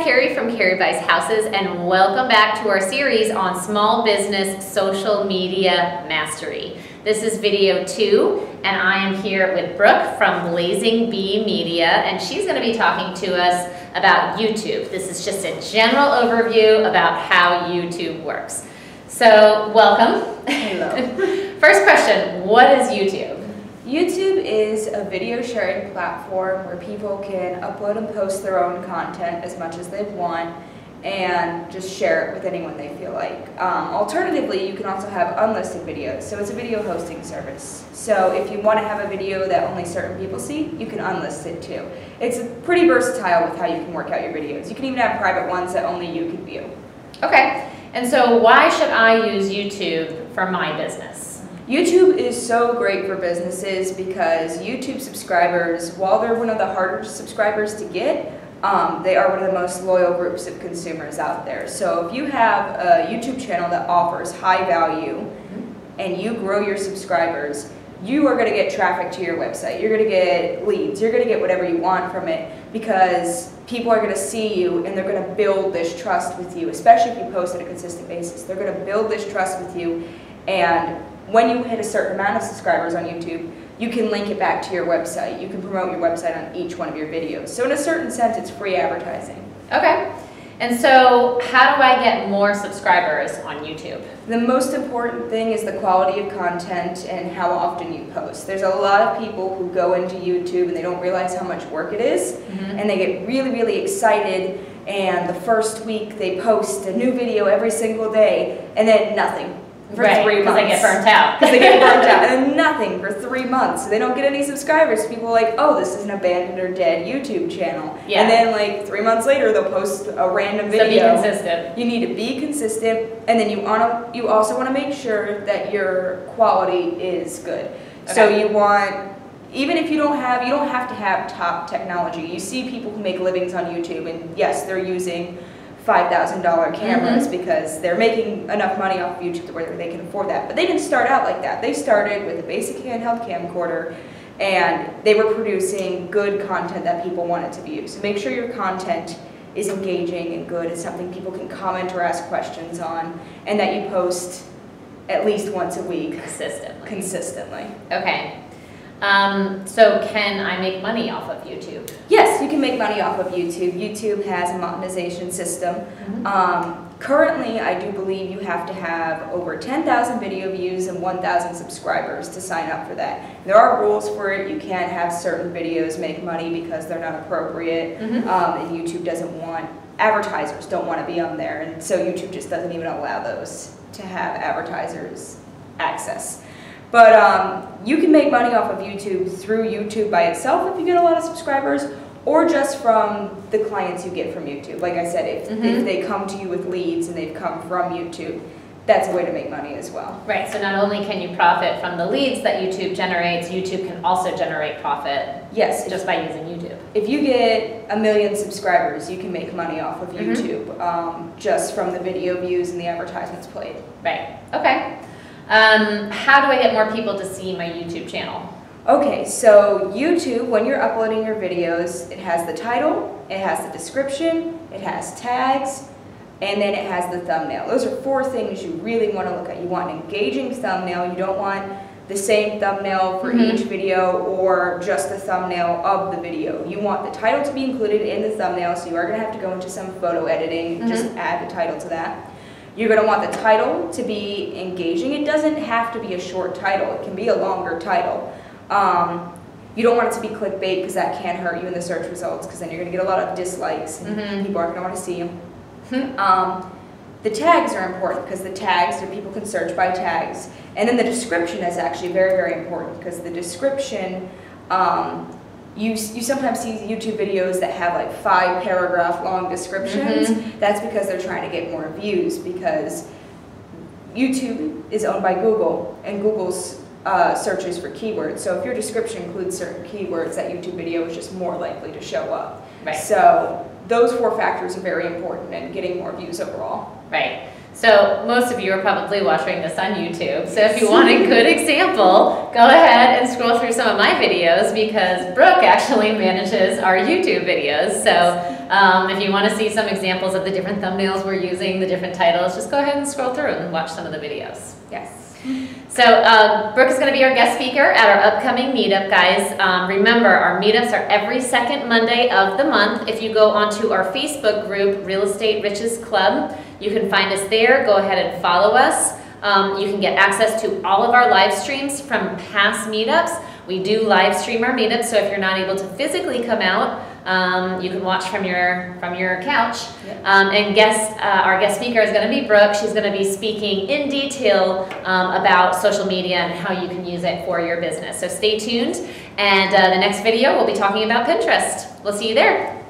Carrie from Carrie Buys Houses, and welcome back to our series on small business social media mastery. This is video 2, and I am here with Brooke from Blazing Bee Media, and she's going to be talking to us about YouTube. This is just a general overview about how YouTube works. So, welcome. Hello. First question, what is YouTube? YouTube is a video sharing platform where people can upload and post their own content as much as they want and just share it with anyone they feel like. Alternatively, you can also have unlisted videos. So it's a video hosting service. So if you want to have a video that only certain people see, you can unlist it too. It's pretty versatile with how you can work out your videos. You can even have private ones that only you can view. Okay, and so why should I use YouTube for my business? YouTube is so great for businesses because YouTube subscribers, while they're one of the harder subscribers to get, they are one of the most loyal groups of consumers out there. So if you have a YouTube channel that offers high value and you grow your subscribers, you are going to get traffic to your website. You're going to get leads. You're going to get whatever you want from it because people are going to see you and they're going to build this trust with you, especially if you post on a consistent basis. They're going to build this trust with you, and when you hit a certain amount of subscribers on YouTube, you can link it back to your website. You can promote your website on each one of your videos. So in a certain sense, it's free advertising. Okay. And so how do I get more subscribers on YouTube? The most important thing is the quality of content and how often you post. There's a lot of people who go into YouTube and they don't realize how much work it is, and they get really, really excited, and the first week they post a new video every single day, and then nothing. For 3 months. Because they get burnt out. Because they get burnt out. And nothing for 3 months. They don't get any subscribers. People are like, oh, this is an abandoned or dead YouTube channel. Yeah. And then like 3 months later, they'll post a random video. So be consistent. You need to be consistent. And then you also want to make sure that your quality is good. Okay. So you want, even if you don't have to have top technology. You see people who make livings on YouTube, and yes, they're using $5,000 cameras because they're making enough money off of YouTube where they can afford that. But they didn't start out like that. They started with a basic handheld camcorder, and they were producing good content that people wanted to view. So make sure your content is engaging and good. It's something people can comment or ask questions on, and that you post at least once a week. Consistently. Okay. So can I make money off of YouTube? Yes, you can make money off of YouTube. YouTube has a monetization system. Currently, I do believe you have to have over 10,000 video views and 1,000 subscribers to sign up for that. There are rules for it. You can't have certain videos make money because they're not appropriate, and YouTube doesn't want, advertisers don't want to be on there, and so YouTube just doesn't even allow those to have advertisers access. But you can make money off of YouTube through YouTube by itself if you get a lot of subscribers, or just from the clients you get from YouTube. Like I said, if they come to you with leads and they've come from YouTube, that's a way to make money as well. Right, so not only can you profit from the leads that YouTube generates, YouTube can also generate profit. Yes. Just by using YouTube. If you get 1 million subscribers, you can make money off of YouTube just from the video views and the advertisements played. Right, okay. How do I get more people to see my YouTube channel? Okay, so YouTube, when you're uploading your videos, it has the title, it has the description, it has tags, and then it has the thumbnail. Those are 4 things you really want to look at. You want an engaging thumbnail. You don't want the same thumbnail for each video or just the thumbnail of the video. You want the title to be included in the thumbnail, so you are going to have to go into some photo editing and just add the title to that. You're going to want the title to be engaging. It doesn't have to be a short title. It can be a longer title. You don't want it to be clickbait because that can hurt you in the search results, because then you're going to get a lot of dislikes and people aren't going to want to see them. The tags are important because the tags, people can search by tags. And then the description is actually very, very important because the description, you sometimes see YouTube videos that have like 5-paragraph long descriptions. That's because they're trying to get more views, because YouTube is owned by Google, and Google's searches for keywords. So if your description includes certain keywords, that YouTube video is just more likely to show up. Right. So those 4 factors are very important in getting more views overall. Right. So most of you are probably watching this on YouTube. So if you want a good example, go ahead and scroll through some of my videos, because Brooke actually manages our YouTube videos. So If you want to see some examples of the different thumbnails we're using, the different titles, just go ahead and scroll through and watch some of the videos. Yes. So Brooke is going to be our guest speaker at our upcoming meetup, guys. Remember, our meetups are every second Monday of the month. If you go onto our Facebook group, Real Estate Riches Club, you can find us there. Go ahead and follow us. You can get access to all of our live streams from past meetups. We do live stream our meetups, so if you're not able to physically come out, you can watch from your couch. Yep. And our guest speaker is going to be Brooke. She's going to be speaking in detail about social media and how you can use it for your business. So stay tuned, and the next video we'll be talking about Pinterest. We'll see you there.